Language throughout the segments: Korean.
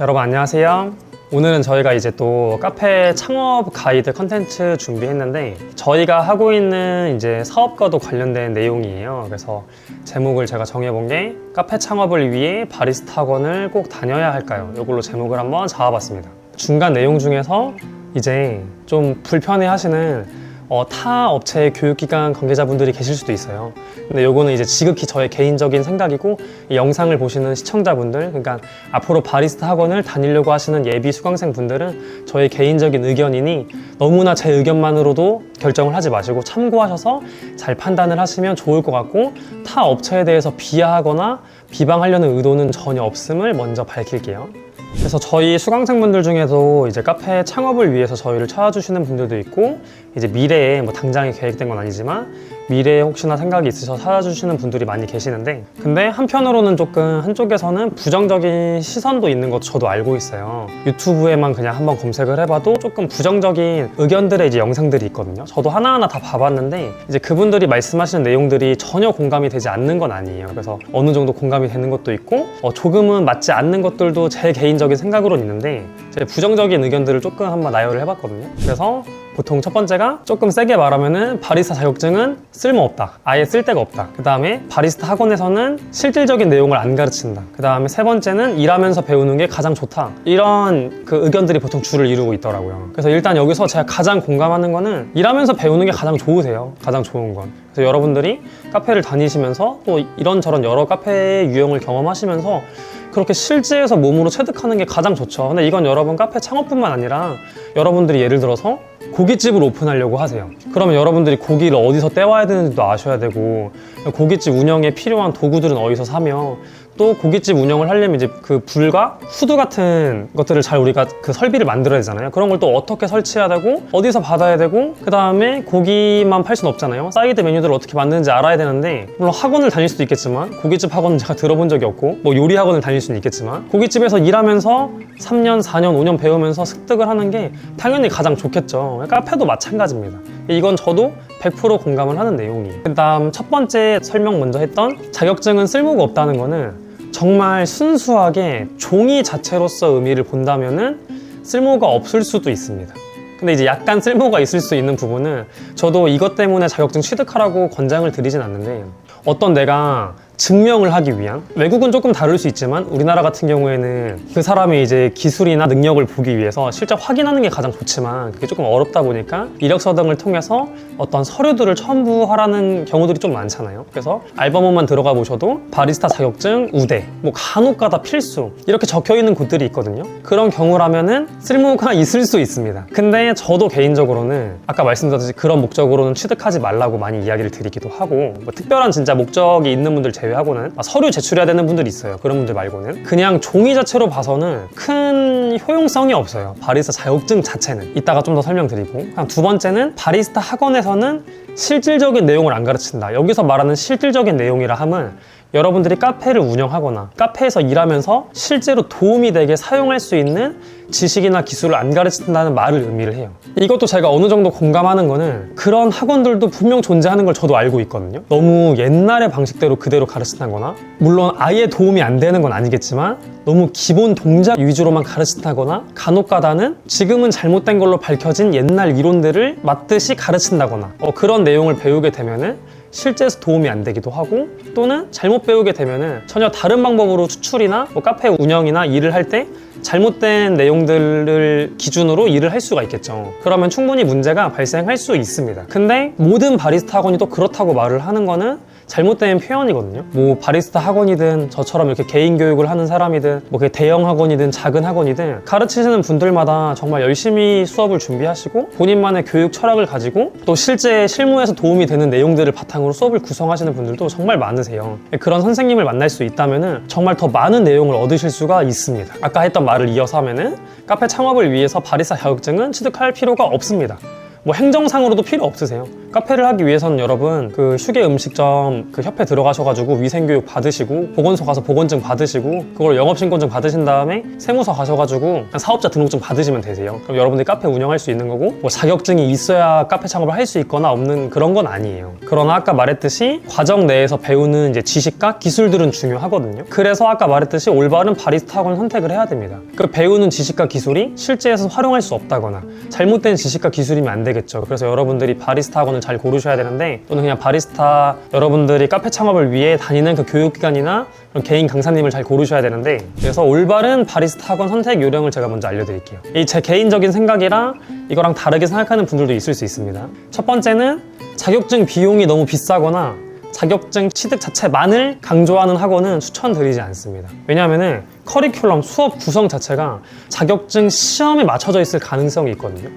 여러분 안녕하세요. 오늘은 저희가 이제 또 카페 창업 가이드 컨텐츠 준비했는데 저희가 하고 있는 이제 사업과도 관련된 내용이에요. 그래서 제목을 제가 정해본 게 카페 창업을 위해 바리스타 학원을 꼭 다녀야 할까요? 이걸로 제목을 한번 잡아봤습니다. 중간 내용 중에서 이제 좀 불편해 하시는 타 업체의 교육기관 관계자분들이 계실 수도 있어요. 근데 요거는 이제 지극히 저의 개인적인 생각이고, 이 영상을 보시는 시청자분들, 그러니까 앞으로 바리스타 학원을 다니려고 하시는 예비 수강생분들은 저의 개인적인 의견이니 너무나 제 의견만으로도 결정을 하지 마시고 참고하셔서 잘 판단을 하시면 좋을 것 같고, 타 업체에 대해서 비하하거나 비방하려는 의도는 전혀 없음을 먼저 밝힐게요. 그래서 저희 수강생분들 중에도 이제 카페 창업을 위해서 저희를 찾아주시는 분들도 있고, 이제 미래에 뭐 당장에 계획된 건 아니지만 미래에 혹시나 생각이 있으셔서 찾아주시는 분들이 많이 계시는데, 근데 한편으로는 조금 한쪽에서는 부정적인 시선도 있는 것도 저도 알고 있어요. 유튜브에만 그냥 한번 검색을 해봐도 조금 부정적인 의견들의 이제 영상들이 있거든요. 저도 하나하나 다 봐봤는데 이제 그분들이 말씀하시는 내용들이 전혀 공감이 되지 않는 건 아니에요. 그래서 어느 정도 공감이 되는 것도 있고 조금은 맞지 않는 것들도 제 개인적인 생각으로는 있는데, 제 부정적인 의견들을 조금 한번 나열을 해봤거든요. 그래서 보통 첫 번째가 조금 세게 말하면은 바리스타 자격증은 쓸모없다, 아예 쓸데가 없다. 그 다음에 바리스타 학원에서는 실질적인 내용을 안 가르친다. 그 다음에 세 번째는 일하면서 배우는 게 가장 좋다. 이런 그 의견들이 보통 주를 이루고 있더라고요. 그래서 일단 여기서 제가 가장 공감하는 거는 일하면서 배우는 게 가장 좋으세요. 가장 좋은 건. 그래서 여러분들이 카페를 다니시면서 또 이런저런 여러 카페의 유형을 경험하시면서 그렇게 실제에서 몸으로 체득하는 게 가장 좋죠. 근데 이건 여러분 카페 창업뿐만 아니라 여러분들이 예를 들어서 고깃집을 오픈하려고 하세요. 그러면 여러분들이 고기를 어디서 떼와야 되는지도 아셔야 되고, 고깃집 운영에 필요한 도구들은 어디서 사며, 또 고깃집 운영을 하려면 이제 그 불과 후드 같은 것들을 잘 우리가 그 설비를 만들어야 되잖아요. 그런 걸 또 어떻게 설치해야 되고 어디서 받아야 되고, 그 다음에 고기만 팔 수는 없잖아요. 사이드 메뉴들을 어떻게 만드는지 알아야 되는데, 물론 학원을 다닐 수도 있겠지만 고깃집 학원은 제가 들어본 적이 없고, 뭐 요리 학원을 다닐 수는 있겠지만 고깃집에서 일하면서 3년, 4년, 5년 배우면서 습득을 하는 게 당연히 가장 좋겠죠. 카페도 마찬가지입니다. 이건 저도 100% 공감을 하는 내용이에요. 그 다음 첫 번째 설명 먼저 했던 자격증은 쓸모가 없다는 거는 정말 순수하게 종이 자체로서 의미를 본다면은 쓸모가 없을 수도 있습니다. 근데 이제 약간 쓸모가 있을 수 있는 부분은, 저도 이것 때문에 자격증 취득하라고 권장을 드리진 않는데, 어떤 내가 증명을 하기 위한, 외국은 조금 다를 수 있지만 우리나라 같은 경우에는 그 사람의 이제 기술이나 능력을 보기 위해서 실제 확인하는 게 가장 좋지만 그게 조금 어렵다 보니까 이력서 등을 통해서 어떤 서류들을 첨부하라는 경우들이 좀 많잖아요. 그래서 알바몬만 들어가 보셔도 바리스타 자격증 우대, 뭐 간혹가다 필수 이렇게 적혀 있는 곳들이 있거든요. 그런 경우라면은 쓸모가 있을 수 있습니다. 근데 저도 개인적으로는 아까 말씀드렸듯이 그런 목적으로는 취득하지 말라고 많이 이야기를 드리기도 하고, 뭐 특별한 진짜 목적이 있는 분들 제외하고는 서류 제출해야 되는 분들이 있어요. 그런 분들 말고는 그냥 종이 자체로 봐서는 큰 효용성이 없어요. 바리스타 자격증 자체는. 이따가 좀 더 설명드리고, 두 번째는 바리스타 학원에서는 실질적인 내용을 안 가르친다. 여기서 말하는 실질적인 내용이라 함은 여러분들이 카페를 운영하거나 카페에서 일하면서 실제로 도움이 되게 사용할 수 있는 지식이나 기술을 안 가르친다는 말을 의미를 해요. 이것도 제가 어느 정도 공감하는 거는, 그런 학원들도 분명 존재하는 걸 저도 알고 있거든요. 너무 옛날의 방식대로 그대로 가르친다거나, 물론 아예 도움이 안 되는 건 아니겠지만 너무 기본 동작 위주로만 가르친다거나, 간혹가다는 지금은 잘못된 걸로 밝혀진 옛날 이론들을 맞듯이 가르친다거나, 그런 내용을 배우게 되면은 실제에서 도움이 안 되기도 하고, 또는 잘못 배우게 되면은 전혀 다른 방법으로 추출이나 뭐 카페 운영이나 일을 할 때 잘못된 내용들을 기준으로 일을 할 수가 있겠죠. 그러면 충분히 문제가 발생할 수 있습니다. 근데 모든 바리스타 학원이 또 그렇다고 말을 하는 거는 잘못된 표현이거든요. 뭐 바리스타 학원이든 저처럼 이렇게 개인 교육을 하는 사람이든 뭐 대형 학원이든 작은 학원이든 가르치시는 분들마다 정말 열심히 수업을 준비하시고 본인만의 교육 철학을 가지고 또 실제 실무에서 도움이 되는 내용들을 바탕으로 수업을 구성하시는 분들도 정말 많으세요. 그런 선생님을 만날 수 있다면은 정말 더 많은 내용을 얻으실 수가 있습니다. 아까 했던 말을 이어서 하면은 카페 창업을 위해서 바리스타 자격증은 취득할 필요가 없습니다. 뭐 행정상으로도 필요 없으세요. 카페를 하기 위해서는 여러분 그 휴게 음식점 그 협회 들어가셔가지고 위생교육 받으시고 보건소 가서 보건증 받으시고 그걸 영업신고증 받으신 다음에 세무서 가셔가지고 사업자 등록증 받으시면 되세요. 그럼 여러분들이 카페 운영할 수 있는 거고 뭐 자격증이 있어야 카페 창업을 할 수 있거나 없는 그런 건 아니에요. 그러나 아까 말했듯이 과정 내에서 배우는 이제 지식과 기술들은 중요하거든요. 그래서 아까 말했듯이 올바른 바리스타 학원 선택을 해야 됩니다. 그 배우는 지식과 기술이 실제에서 활용할 수 없다거나 잘못된 지식과 기술이면 안 되겠죠. 그래서 여러분들이 바리스타 학원을 잘 고르셔야 되는데 또는 그냥 바리스타 여러분들이 카페 창업을 위해 다니는 그 교육기관이나 개인 강사님을 잘 고르셔야 되는데 그래서 올바른 바리스타 학원 선택 요령을 제가 먼저 알려드릴게요. 이 제 개인적인 생각이라 이거랑 다르게 생각하는 분들도 있을 수 있습니다. 첫 번째는 자격증 비용이 너무 비싸거나 자격증 취득 자체만을 강조하는 학원은 추천드리지 않습니다. 왜냐하면 커리큘럼 수업 구성 자체가 자격증 시험에 맞춰져 있을 가능성이 있거든요.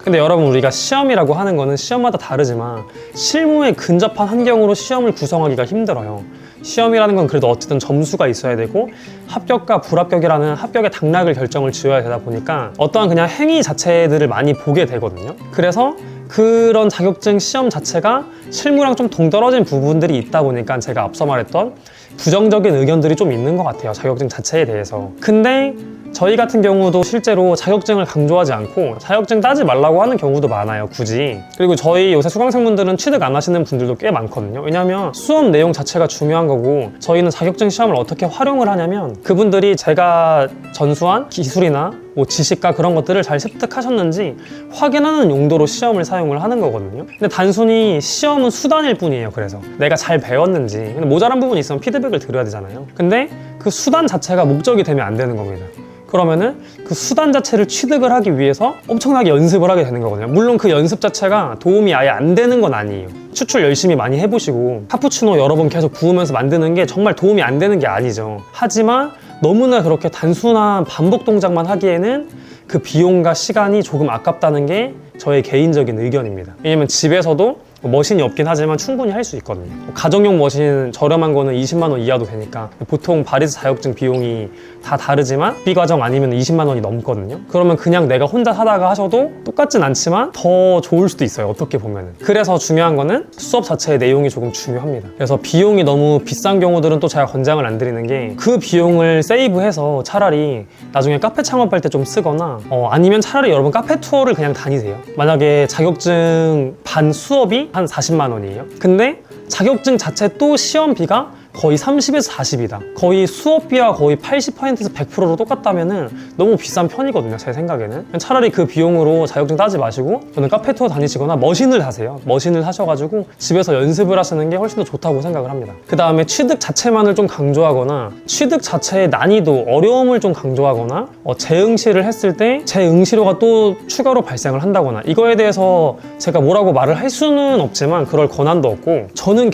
근데 여러분 우리가 시험이라고 하는 거는 시험마다 다르지만 실무에 근접한 환경으로 시험을 구성하기가 힘들어요. 시험이라는 건 그래도 어쨌든 점수가 있어야 되고 합격과 불합격이라는 합격의 당락을 결정을 지어야 되다 보니까 어떠한 그냥 행위 자체들을 많이 보게 되거든요. 그래서 그런 자격증 시험 자체가 실무랑 좀 동떨어진 부분들이 있다 보니까 제가 앞서 말했던 부정적인 의견들이 좀 있는 것 같아요. 자격증 자체에 대해서. 근데 저희 같은 경우도 실제로 자격증을 강조하지 않고 자격증 따지 말라고 하는 경우도 많아요, 굳이. 그리고 저희 요새 수강생분들은 취득 안 하시는 분들도 꽤 많거든요. 왜냐하면 수업 내용 자체가 중요한 거고 저희는 자격증 시험을 어떻게 활용을 하냐면 그분들이 제가 전수한 기술이나 뭐 지식과 그런 것들을 잘 습득하셨는지 확인하는 용도로 시험을 사용을 하는 거거든요. 근데 단순히 시험은 수단일 뿐이에요. 그래서 내가 잘 배웠는지, 근데 모자란 부분이 있으면 피드백을 드려야 되잖아요. 근데 그 수단 자체가 목적이 되면 안 되는 겁니다. 그러면은 그 수단 자체를 취득을 하기 위해서 엄청나게 연습을 하게 되는 거거든요. 물론 그 연습 자체가 도움이 아예 안 되는 건 아니에요. 추출 열심히 많이 해보시고 카푸치노 여러 번 계속 부으면서 만드는 게 정말 도움이 안 되는 게 아니죠. 하지만 너무나 그렇게 단순한 반복 동작만 하기에는 그 비용과 시간이 조금 아깝다는 게 저의 개인적인 의견입니다. 왜냐면 집에서도 머신이 없긴 하지만 충분히 할 수 있거든요. 가정용 머신 저렴한 거는 20만 원 이하도 되니까 보통 바리스타 자격증 비용이 다 다르지만 B과정 아니면 20만 원이 넘거든요. 그러면 그냥 내가 혼자 하다가 하셔도 똑같진 않지만 더 좋을 수도 있어요, 어떻게 보면은. 그래서 중요한 거는 수업 자체의 내용이 조금 중요합니다. 그래서 비용이 너무 비싼 경우들은 또 제가 권장을 안 드리는 게 그 비용을 세이브해서 차라리 나중에 카페 창업할 때 좀 쓰거나 아니면 차라리 여러분 카페 투어를 그냥 다니세요. 만약에 자격증 반 수업이 한 40만 원이에요. 근데 자격증 자체 또 시험비가 거의 30에서 40이다. 거의 수업비와 거의 80%에서 100%로 똑같다면은 너무 비싼 편이거든요, 제 생각에는. 차라리 그 비용으로 자격증 따지 마시고 저는 카페 투어 다니시거나 머신을 하세요. 머신을 하셔가지고 집에서 연습을 하시는 게 훨씬 더 좋다고 생각을 합니다. 그 다음에 취득 자체만을 좀 강조하거나 취득 자체의 난이도, 어려움을 좀 강조하거나 재응시를 했을 때 재응시료가 또 추가로 발생을 한다거나 이거에 대해서 제가 뭐라고 말을 할 수는 없지만 그럴 권한도 없고 저는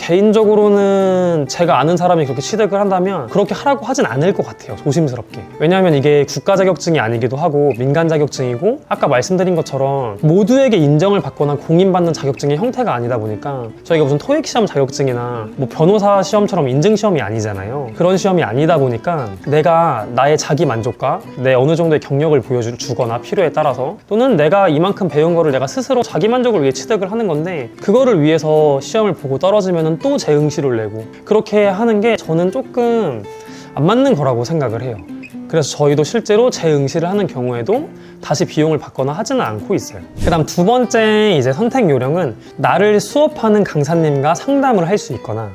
개인적으로는 제가 아는 사람이 그렇게 취득을 한다면 그렇게 하라고 하진 않을 것 같아요, 조심스럽게. 왜냐하면 이게 국가 자격증이 아니기도 하고 민간 자격증이고 아까 말씀드린 것처럼 모두에게 인정을 받거나 공인받는 자격증의 형태가 아니다 보니까 저희가 무슨 토익 시험 자격증이나 뭐 변호사 시험처럼 인증 시험이 아니잖아요. 그런 시험이 아니다 보니까 내가 나의 자기 만족과 내 어느 정도의 경력을 보여주거나 필요에 따라서 또는 내가 이만큼 배운 거를 내가 스스로 자기 만족을 위해 취득을 하는 건데 그거를 위해서 시험을 보고 떨어지면 또 재응시를 내고 그렇게 하는 게 저는 조금 안 맞는 거라고 생각을 해요. 그래서 저희도 실제로 재응시를 하는 경우에도 다시 비용을 받거나 하지는 않고 있어요. 그 다음 두 번째 이제 선택 요령은 나를 수업하는 강사님과 상담을 할 수 있거나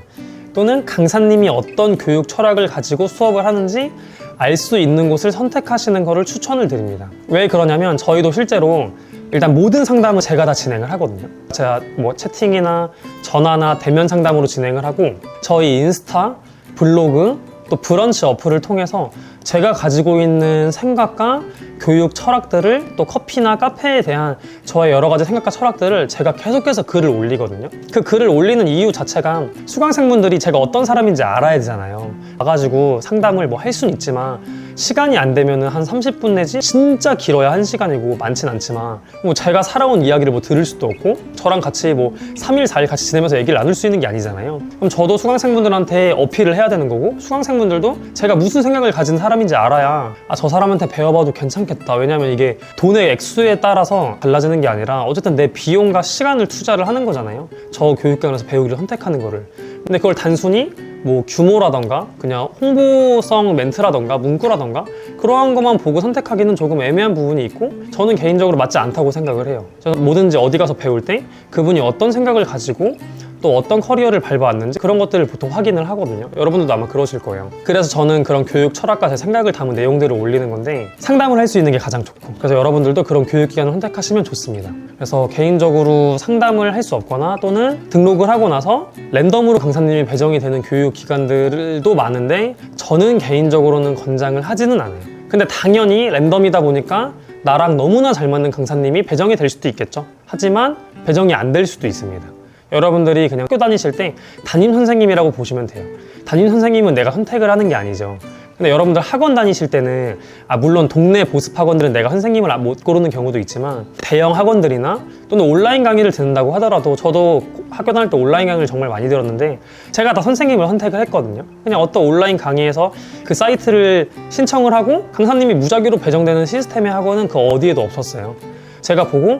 또는 강사님이 어떤 교육 철학을 가지고 수업을 하는지 알 수 있는 곳을 선택하시는 것을 추천을 드립니다. 왜 그러냐면 저희도 실제로 일단 모든 상담은 제가 다 진행을 하거든요. 제가 뭐 채팅이나 전화나 대면 상담으로 진행을 하고 저희 인스타, 블로그, 또 브런치 어플을 통해서 제가 가지고 있는 생각과 교육 철학들을 또 커피나 카페에 대한 저의 여러 가지 생각과 철학들을 제가 계속해서 글을 올리거든요. 그 글을 올리는 이유 자체가 수강생분들이 제가 어떤 사람인지 알아야 되잖아요. 와가지고 상담을 뭐 할 수는 있지만 시간이 안 되면은 한 30분 내지 진짜 길어야 1시간이고 많진 않지만 뭐 제가 살아온 이야기를 뭐 들을 수도 없고 저랑 같이 뭐 3일 4일 같이 지내면서 얘기를 나눌 수 있는 게 아니잖아요. 그럼 저도 수강생분들한테 어필을 해야 되는 거고 수강생분들도 제가 무슨 생각을 가진 사람인지 알아야 저 사람한테 배워봐도 괜찮겠다. 왜냐면 이게 돈의 액수에 따라서 달라지는 게 아니라 어쨌든 내 비용과 시간을 투자를 하는 거잖아요. 저 교육관에서 배우기를 선택하는 거를. 근데 그걸 단순히 뭐 규모라던가 그냥 홍보성 멘트라던가 문구라던가 그러한 것만 보고 선택하기는 조금 애매한 부분이 있고 저는 개인적으로 맞지 않다고 생각을 해요. 저는 뭐든지 어디 가서 배울 때 그분이 어떤 생각을 가지고 또 어떤 커리어를 밟아왔는지 그런 것들을 보통 확인을 하거든요. 여러분들도 아마 그러실 거예요. 그래서 저는 그런 교육 철학과 제 생각을 담은 내용들을 올리는 건데 상담을 할 수 있는 게 가장 좋고 그래서 여러분들도 그런 교육기관을 선택하시면 좋습니다. 그래서 개인적으로 상담을 할 수 없거나 또는 등록을 하고 나서 랜덤으로 강사님이 배정이 되는 교육기관들도 많은데 저는 개인적으로는 권장을 하지는 않아요. 근데 당연히 랜덤이다 보니까 나랑 너무나 잘 맞는 강사님이 배정이 될 수도 있겠죠. 하지만 배정이 안 될 수도 있습니다. 여러분들이 그냥 학교 다니실 때 담임 선생님이라고 보시면 돼요. 담임 선생님은 내가 선택을 하는 게 아니죠. 근데 여러분들 학원 다니실 때는 물론 동네 보습 학원들은 내가 선생님을 못 고르는 경우도 있지만 대형 학원들이나 또는 온라인 강의를 듣는다고 하더라도 저도 학교 다닐 때 온라인 강의를 정말 많이 들었는데 제가 다 선생님을 선택을 했거든요. 그냥 어떤 온라인 강의에서 그 사이트를 신청을 하고 강사님이 무작위로 배정되는 시스템의 학원은 그 어디에도 없었어요. 제가 보고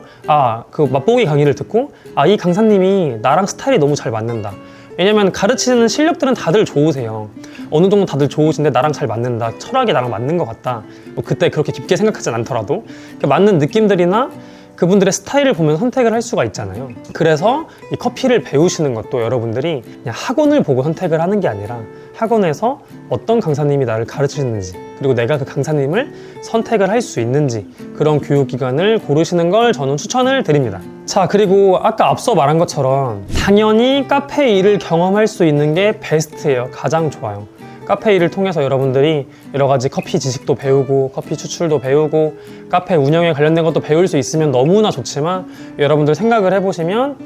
그 맛보기 강의를 듣고 이 강사님이 나랑 스타일이 너무 잘 맞는다. 왜냐면 가르치는 실력들은 다들 좋으세요. 어느 정도 다들 좋으신데 나랑 잘 맞는다. 철학이 나랑 맞는 것 같다. 뭐 그때 그렇게 깊게 생각하진 않더라도 맞는 느낌들이나 그분들의 스타일을 보면 선택을 할 수가 있잖아요. 그래서 이 커피를 배우시는 것도 여러분들이 그냥 학원을 보고 선택을 하는 게 아니라 학원에서 어떤 강사님이 나를 가르치는지 그리고 내가 그 강사님을 선택을 할 수 있는지 그런 교육기관을 고르시는 걸 저는 추천을 드립니다. 자, 그리고 아까 앞서 말한 것처럼 당연히 카페 일을 경험할 수 있는 게 베스트예요. 가장 좋아요. 카페 일을 통해서 여러분들이 여러 가지 커피 지식도 배우고 커피 추출도 배우고 카페 운영에 관련된 것도 배울 수 있으면 너무나 좋지만 여러분들 생각을 해보시면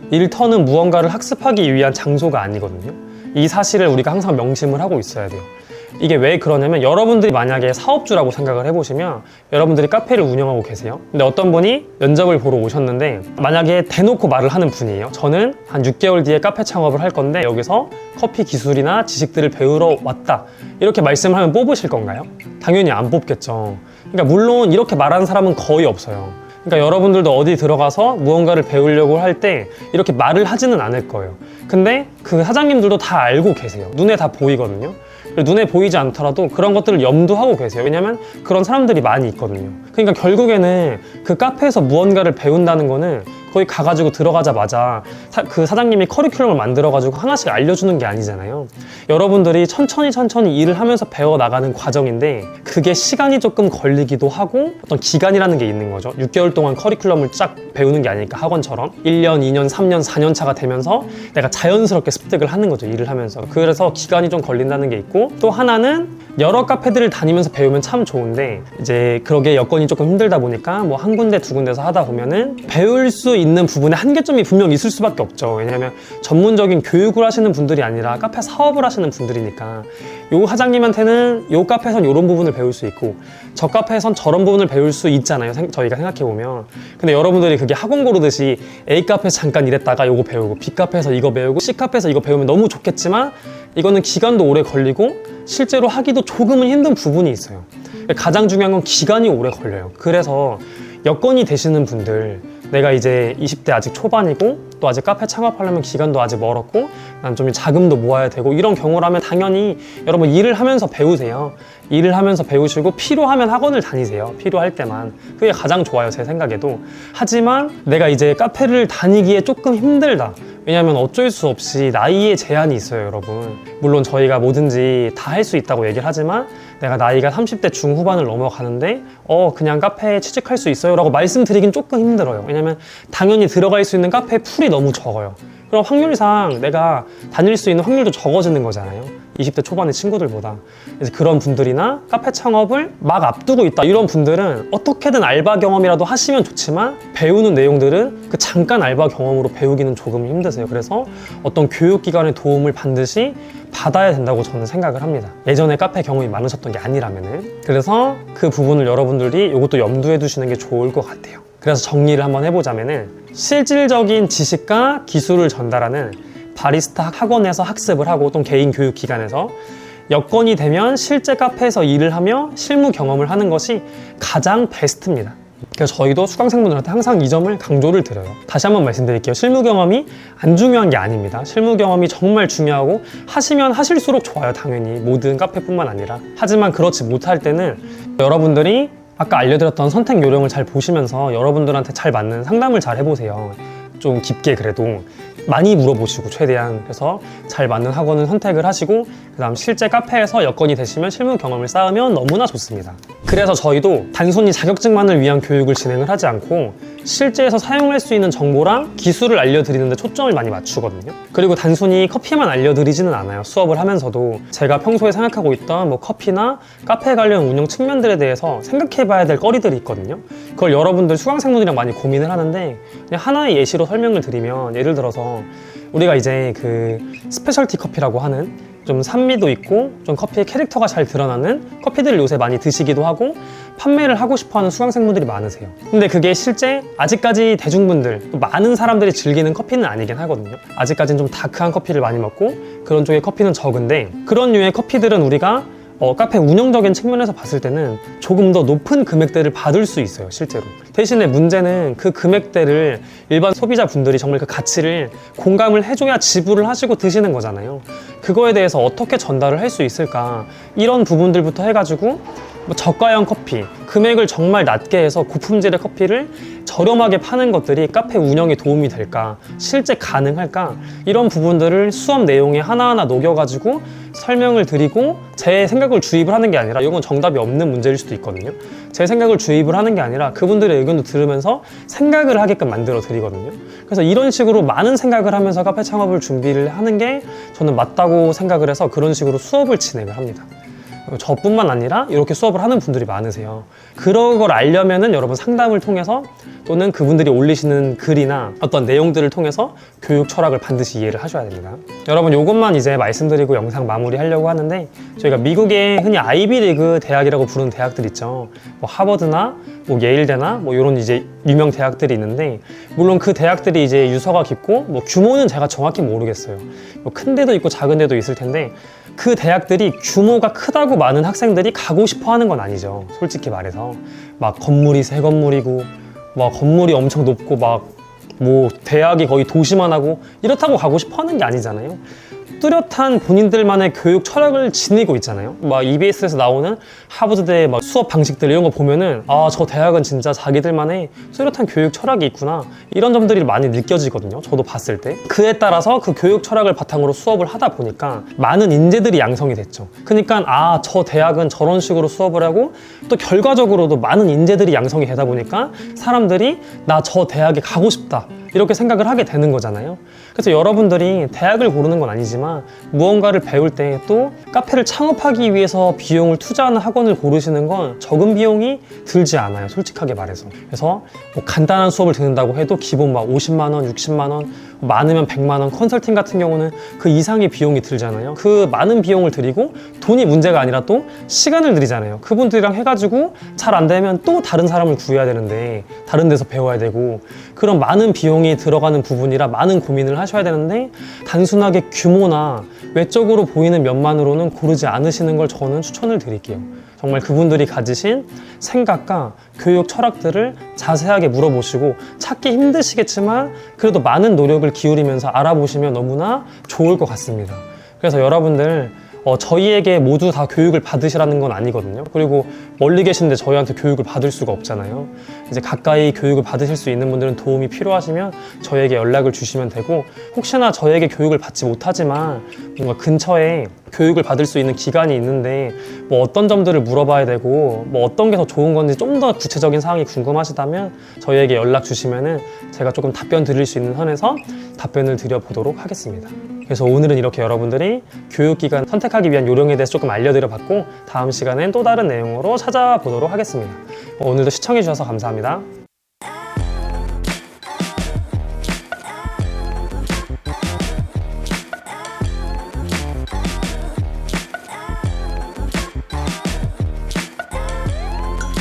일터는 무언가를 학습하기 위한 장소가 아니거든요. 이 사실을 우리가 항상 명심을 하고 있어야 돼요. 이게 왜 그러냐면 여러분들이 만약에 사업주라고 생각을 해보시면 여러분들이 카페를 운영하고 계세요. 근데 어떤 분이 면접을 보러 오셨는데 만약에 대놓고 말을 하는 분이에요. 저는 한 6개월 뒤에 카페 창업을 할 건데 여기서 커피 기술이나 지식들을 배우러 왔다. 이렇게 말씀을 하면 뽑으실 건가요? 당연히 안 뽑겠죠. 그러니까 물론 이렇게 말하는 사람은 거의 없어요. 그러니까 여러분들도 어디 들어가서 무언가를 배우려고 할 때 이렇게 말을 하지는 않을 거예요. 근데 그 사장님들도 다 알고 계세요. 눈에 다 보이거든요. 눈에 보이지 않더라도 그런 것들을 염두하고 계세요. 왜냐면 그런 사람들이 많이 있거든요. 그러니까 결국에는 그 카페에서 무언가를 배운다는 거는 거기 가가지고 들어가자마자 그 사장님이 커리큘럼을 만들어가지고 하나씩 알려주는 게 아니잖아요. 여러분들이 천천히 일을 하면서 배워나가는 과정인데 그게 시간이 조금 걸리기도 하고 어떤 기간이라는 게 있는 거죠. 6개월 동안 커리큘럼을 쫙 배우는 게 아니니까 학원처럼 1년, 2년, 3년, 4년 차가 되면서 내가 자연스럽게 습득을 하는 거죠. 일을 하면서. 그래서 기간이 좀 걸린다는 게 있고 또 하나는 여러 카페들을 다니면서 배우면 참 좋은데 이제 그러게 여건이 조금 힘들다 보니까 뭐 한 군데 두 군데서 하다 보면은 배울 수 있는 부분에 한계점이 분명 있을 수밖에 없죠. 왜냐하면 전문적인 교육을 하시는 분들이 아니라 카페 사업을 하시는 분들이니까 요 사장님한테는 요 카페에선 요런 부분을 배울 수 있고 저 카페에선 저런 부분을 배울 수 있잖아요. 저희가 생각해보면. 근데 여러분들이 그게 학원 고르듯이 A 카페에서 잠깐 일했다가 요거 배우고 B 카페에서 이거 배우고 C 카페에서 이거 배우면 너무 좋겠지만 이거는 기간도 오래 걸리고 실제로 하기도 조금은 힘든 부분이 있어요. 가장 중요한 건 기간이 오래 걸려요. 그래서 여건이 되시는 분들 내가 이제 20대 아직 초반이고 또 아직 카페 창업하려면 기간도 아직 멀었고 난 좀 자금도 모아야 되고 이런 경우라면 당연히 여러분 일을 하면서 배우세요. 일을 하면서 배우시고 필요하면 학원을 다니세요. 필요할 때만. 그게 가장 좋아요. 제 생각에도. 하지만 내가 이제 카페를 다니기에 조금 힘들다. 왜냐하면 어쩔 수 없이 나이에 제한이 있어요, 여러분. 물론 저희가 뭐든지 다 할 수 있다고 얘기를 하지만 내가 나이가 30대 중후반을 넘어가는데 그냥 카페에 취직할 수 있어요 라고 말씀드리긴 조금 힘들어요. 왜냐면 당연히 들어갈 수 있는 카페 풀이 너무 적어요. 그럼 확률상 내가 다닐 수 있는 확률도 적어지는 거잖아요. 20대 초반의 친구들보다. 그래서 그런 분들이나 카페 창업을 막 앞두고 있다 이런 분들은 어떻게든 알바 경험이라도 하시면 좋지만 배우는 내용들은 그 잠깐 알바 경험으로 배우기는 조금 힘드세요. 그래서 어떤 교육기관의 도움을 반드시 받아야 된다고 저는 생각을 합니다. 예전에 카페 경험이 많으셨던 게 아니라면은. 그래서 그 부분을 여러분들이 이것도 염두에 두시는 게 좋을 것 같아요. 그래서 정리를 한번 해보자면은 실질적인 지식과 기술을 전달하는 바리스타 학원에서 학습을 하고 또 개인 교육 기관에서 여건이 되면 실제 카페에서 일을 하며 실무 경험을 하는 것이 가장 베스트입니다. 그래서 저희도 수강생분들한테 항상 이 점을 강조를 드려요. 다시 한번 말씀드릴게요. 실무 경험이 안 중요한 게 아닙니다. 실무 경험이 정말 중요하고 하시면 하실수록 좋아요. 당연히 모든 카페뿐만 아니라. 하지만 그렇지 못할 때는 여러분들이 아까 알려드렸던 선택 요령을 잘 보시면서 여러분들한테 잘 맞는 상담을 잘 해보세요. 좀 깊게 그래도 많이 물어보시고 최대한. 그래서 잘 맞는 학원을 선택을 하시고 그 다음 실제 카페에서 여건이 되시면 실무 경험을 쌓으면 너무나 좋습니다. 그래서 저희도 단순히 자격증만을 위한 교육을 진행을 하지 않고 실제에서 사용할 수 있는 정보랑 기술을 알려드리는 데 초점을 많이 맞추거든요. 그리고 단순히 커피만 알려드리지는 않아요. 수업을 하면서도 제가 평소에 생각하고 있던 뭐 커피나 카페 관련 운영 측면들에 대해서 생각해 봐야 될 거리들이 있거든요. 그걸 여러분들 수강생분들이랑 많이 고민을 하는데 그냥 하나의 예시로 설명을 드리면, 예를 들어서 우리가 이제 그 스페셜티 커피라고 하는 좀 산미도 있고 좀 커피의 캐릭터가 잘 드러나는 커피들을 요새 많이 드시기도 하고 판매를 하고 싶어하는 수강생분들이 많으세요. 근데 그게 실제 아직까지 대중분들, 또 많은 사람들이 즐기는 커피는 아니긴 하거든요. 아직까지는 좀 다크한 커피를 많이 먹고 그런 쪽의 커피는 적은데, 그런 류의 커피들은 우리가 카페 운영적인 측면에서 봤을 때는 조금 더 높은 금액대를 받을 수 있어요, 실제로. 대신에 문제는 그 금액대를 일반 소비자분들이 정말 그 가치를 공감을 해줘야 지불을 하시고 드시는 거잖아요. 그거에 대해서 어떻게 전달을 할 수 있을까, 이런 부분들부터 해가지고 뭐 저가형 커피, 금액을 정말 낮게 해서 고품질의 커피를 저렴하게 파는 것들이 카페 운영에 도움이 될까, 실제 가능할까, 이런 부분들을 수업 내용에 하나하나 녹여가지고 설명을 드리고 제 생각을 주입을 하는 게 아니라, 이건 정답이 없는 문제일 수도 있거든요. 제 생각을 주입을 하는 게 아니라 그분들의 의견도 들으면서 생각을 하게끔 만들어 드리거든요. 그래서 이런 식으로 많은 생각을 하면서 카페 창업을 준비를 하는 게 저는 맞다고 생각을 해서 그런 식으로 수업을 진행을 합니다. 저뿐만 아니라 이렇게 수업을 하는 분들이 많으세요. 그런 걸 알려면은 여러분 상담을 통해서 또는 그분들이 올리시는 글이나 어떤 내용들을 통해서 교육 철학을 반드시 이해를 하셔야 됩니다. 여러분, 이것만 이제 말씀드리고 영상 마무리하려고 하는데, 저희가 미국의 흔히 아이비리그 대학이라고 부르는 대학들 있죠. 뭐 하버드나 뭐 예일대나 뭐 이런 이제 유명 대학들이 있는데, 물론 그 대학들이 이제 유서가 깊고 뭐 규모는 제가 정확히 모르겠어요. 뭐 큰 데도 있고 작은 데도 있을 텐데, 그 대학들이 규모가 크다고 많은 학생들이 가고 싶어 하는 건 아니죠. 솔직히 말해서 막 건물이 새 건물이고 막 건물이 엄청 높고 막 뭐 대학이 거의 도시만 하고 이렇다고 가고 싶어 하는 게 아니잖아요. 뚜렷한 본인들만의 교육 철학을 지니고 있잖아요. 막 EBS에서 나오는 하버드대 막 수업 방식들 이런 거 보면은 아, 저 대학은 진짜 자기들만의 뚜렷한 교육 철학이 있구나, 이런 점들이 많이 느껴지거든요. 저도 봤을 때. 그에 따라서 그 교육 철학을 바탕으로 수업을 하다 보니까 많은 인재들이 양성이 됐죠. 그러니까 아, 저 대학은 저런 식으로 수업을 하고 또 결과적으로도 많은 인재들이 양성이 되다 보니까 사람들이 나 저 대학에 가고 싶다, 이렇게 생각을 하게 되는 거잖아요. 그래서 여러분들이 대학을 고르는 건 아니지만 무언가를 배울 때 또 카페를 창업하기 위해서 비용을 투자하는 학원을 고르시는 건 적은 비용이 들지 않아요, 솔직하게 말해서. 그래서 뭐 간단한 수업을 듣는다고 해도 기본 막 50만 원, 60만 원, 많으면 100만 원, 컨설팅 같은 경우는 그 이상의 비용이 들잖아요. 그 많은 비용을 들이고 돈이 문제가 아니라 또 시간을 들이잖아요. 그분들이랑 해가지고 잘 안 되면 또 다른 사람을 구해야 되는데, 다른 데서 배워야 되고, 그런 많은 비용이 들어가는 부분이라 많은 고민을 하셔야 되는데, 단순하게 규모나 외적으로 보이는 면만으로는 고르지 않으시는 걸 저는 추천을 드릴게요. 정말 그분들이 가지신 생각과 교육 철학들을 자세하게 물어보시고, 찾기 힘드시겠지만 그래도 많은 노력을 기울이면서 알아보시면 너무나 좋을 것 같습니다. 그래서 여러분들 저희에게 모두 다 교육을 받으시라는 건 아니거든요. 그리고 멀리 계신데 저희한테 교육을 받을 수가 없잖아요. 이제 가까이 교육을 받으실 수 있는 분들은 도움이 필요하시면 저희에게 연락을 주시면 되고, 혹시나 저희에게 교육을 받지 못하지만 뭔가 근처에 교육을 받을 수 있는 기관이 있는데 뭐 어떤 점들을 물어봐야 되고 뭐 어떤 게 더 좋은 건지 좀 더 구체적인 사항이 궁금하시다면 저희에게 연락 주시면은 제가 조금 답변 드릴 수 있는 선에서 답변을 드려보도록 하겠습니다. 그래서 오늘은 이렇게 여러분들이 교육기관 선택하기 위한 요령에 대해서 조금 알려드려 봤고, 다음 시간엔 또 다른 내용으로 찾아보도록 하겠습니다. 오늘도 시청해 주셔서 감사합니다.